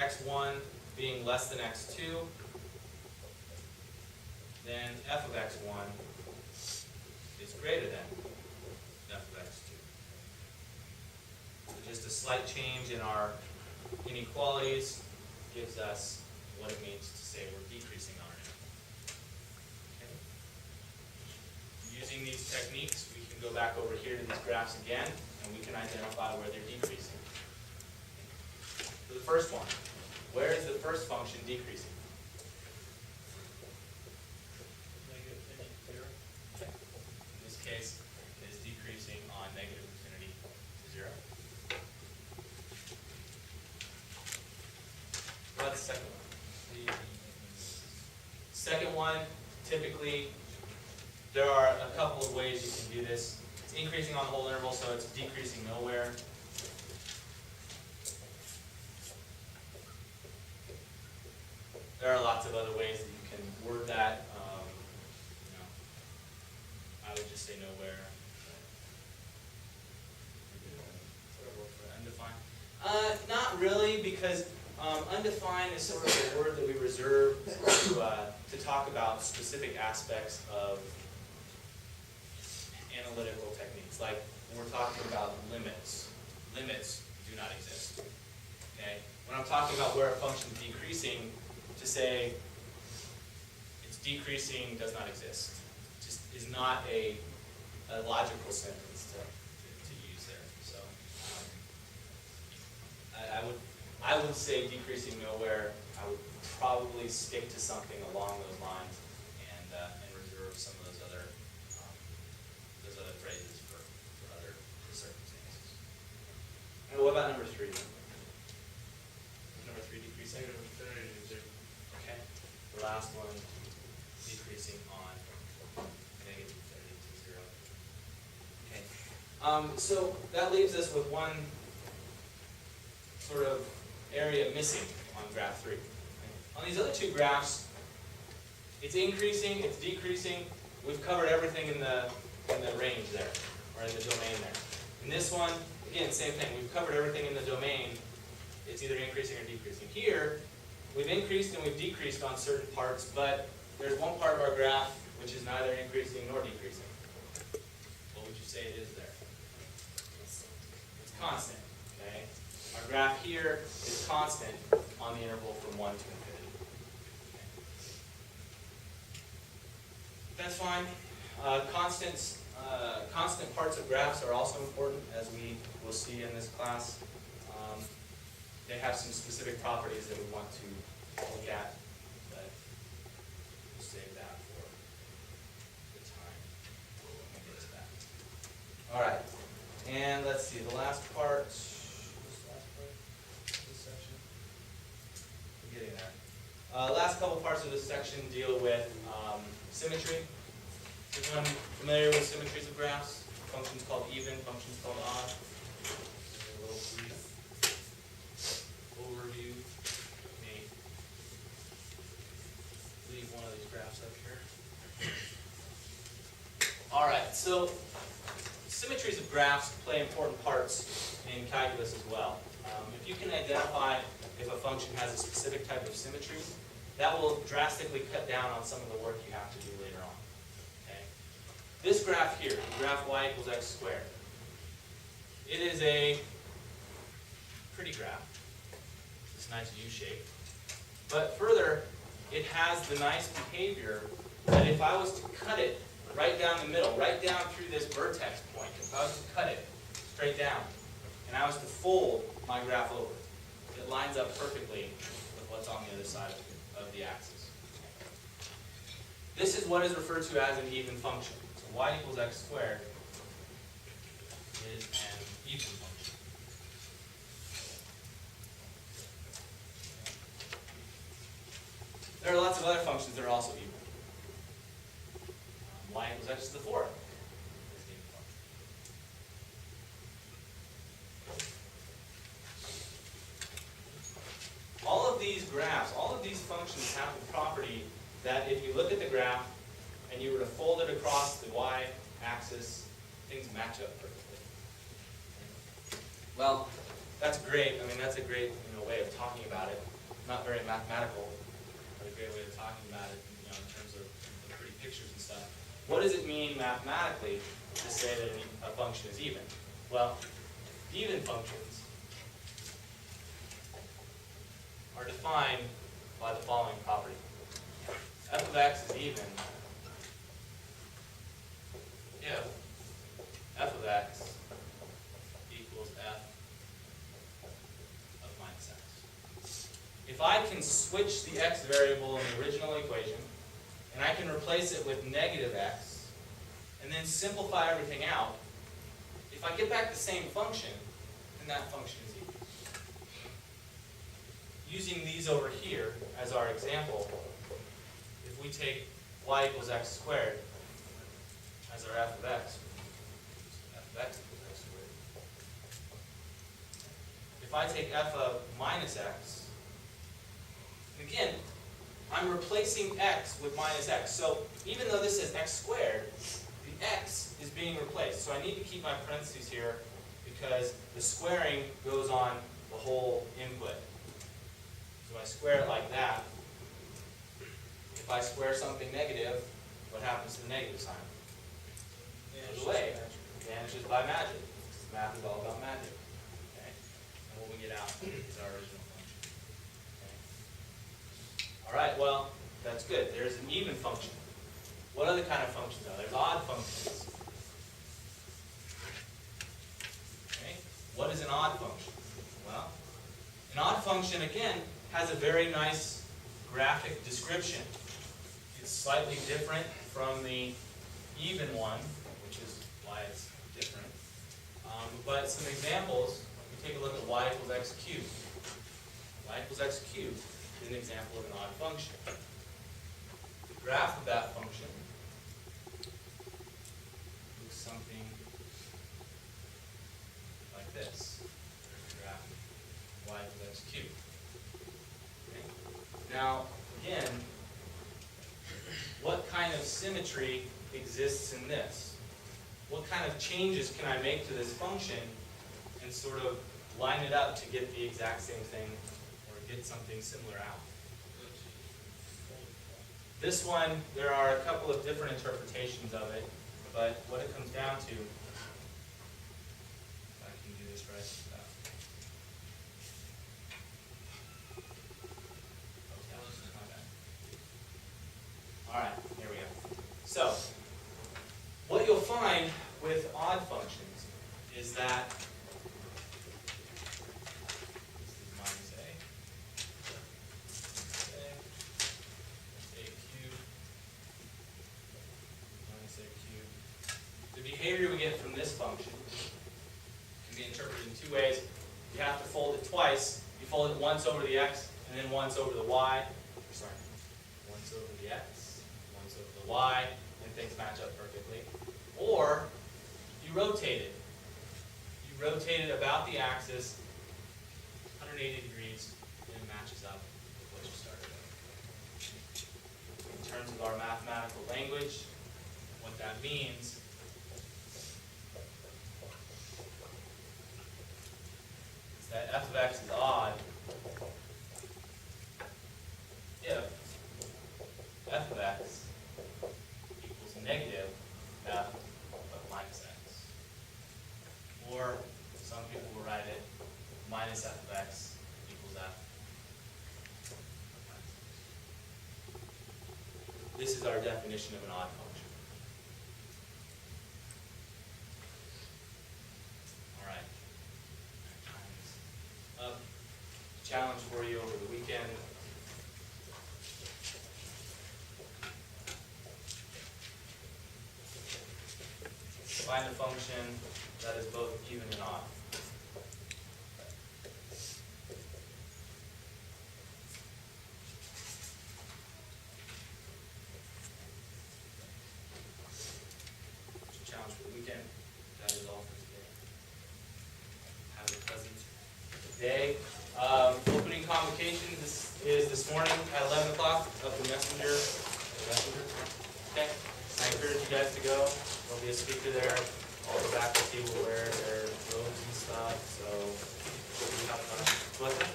x1 being less than x2, then f of x1 is greater than f of x2. So just a slight change in our inequalities gives us what it means to say we're decreasing our interval. Okay. Using these techniques, we can go back over here to these graphs again, and we can identify where they're decreasing. For the first one, where is the first function decreasing? Negative infinity to 0. Okay. In this case, it is decreasing on negative infinity to 0. What's the second one? Second one, typically, there are a couple of ways you can do this. It's increasing on the whole interval, so it's decreasing nowhere. There are lots of other ways that you can word that. I would just say nowhere. Undefined. Not really, because undefined is sort of a word that we reserve to talk about specific aspects of analytical techniques. Like when we're talking about limits. Limits do not exist. Okay? When I'm talking about where a function is decreasing, to say it's decreasing does not exist. It just is not a logical sentence to use there. So I would say decreasing nowhere. I would probably stick to something along those lines and reserve some of those other phrases for other circumstances. And what about number 3? Number 3 decreasing? Negative infinity to 0. Okay. The last one decreasing on negative infinity to 0. Okay. So that leaves us with one sort of area missing on graph 3. On these other two graphs, it's increasing, it's decreasing. We've covered everything in the range there, or in the domain there. In this one, again, same thing. We've covered everything in the domain. It's either increasing or decreasing. Here, we've increased and we've decreased on certain parts, but there's one part of our graph which is neither increasing nor decreasing. What would you say it is there? It's constant. Okay? Our graph here is constant on the interval from 1 to infinity. Okay. That's fine. Constant parts of graphs are also important, as we will see in this class. They have some specific properties that we want to look at, but we'll save that for the time when we get to that. All right, and let's see, the last part. This section. We're getting there. Last couple parts of this section deal with symmetry. Is anyone familiar with symmetries of graphs? Functions called even, functions called odd. A little brief overview. Let me leave one of these graphs up here. All right, so symmetries of graphs play important parts in calculus as well. If you can identify if a function has a specific type of symmetry, that will drastically cut down on some of the work you have to do later on. Okay? This graph here, graph y equals x squared, it is a pretty graph. It's a nice U shape. But further, it has the nice behavior that if I was to cut it right down the middle, right down through this vertex point, if I was to cut it straight down, and I was to fold my graph over, it lines up perfectly with what's on the other side of the axis. This is what is referred to as an even function. So y equals x squared is an even function. There are lots of other functions that are also even. Y equals x to the fourth is an even function. All of these graphs, all of these functions have the property that if you look at the graph and you were to fold it across the y-axis, things match up perfectly. Well, that's great. I mean, that's a great way of talking about it. not very mathematical, but a great way of talking about it, you know, in terms of the pretty pictures and stuff. What does it mean mathematically to say that a function is even? Well, even functions are defined by the following property. F of x is even if f of x equals f of minus x. If I can switch the x variable in the original equation, and I can replace it with negative x, and then simplify everything out, if I get back the same function, then that function is even. Using these over here as our example, if we take y equals x squared as our f of x equals x squared. If I take f of minus x, and again, I'm replacing x with minus x. So even though this is x squared, the x is being replaced. So I need to keep my parentheses here because the squaring goes on the whole input. So I square it like that. If I square something negative, what happens to the negative sign? It goes away. It vanishes by magic. Math is all about magic. Okay? And what we get out is our original function. Okay? All right, well, that's good. There's an even function. What other kind of functions are there? There's odd functions. Okay? What is an odd function? Well, an odd function, again, has a very nice graphic description. It's slightly different from the even one, which is why it's different. But some examples, we take a look at y equals x cubed. Y equals x cubed is an example of an odd function. The graph of that function looks something like this. There's the graph of y equals x cubed. Okay. Now, again, what kind of symmetry exists in this? What kind of changes can I make to this function and sort of line it up to get the exact same thing or get something similar out? This one, there are a couple of different interpretations of it, but what it comes down to, if I can do this right, all right, here we go. So, what you'll find with odd functions is that this is minus a cubed, minus a cubed. The behavior we get from this function can be interpreted in two ways. You have to fold it twice. You fold it once over the x and then once over the y. Sorry, once over the x, once over the y, and things match up perfectly. Or you rotate it. You rotate it about the axis 180 degrees and it matches up with what you started with. In terms of our mathematical language, what that means is that f of x is odd if f of x equals negative f of minus x. Or some people will write it minus f of x equals f of minus x. This is our definition of an odd function. All right. Time's up. Challenge for you over the weekend. Find a function that is both even and odd. Challenge for the weekend. That is all for today. Have a pleasant day. Opening convocation is this morning at 11 o'clock up the messenger. Okay. I encourage you guys to go. There'll be a speaker there. All the faculty will wear their robes and stuff. So, we'll have fun. What's that?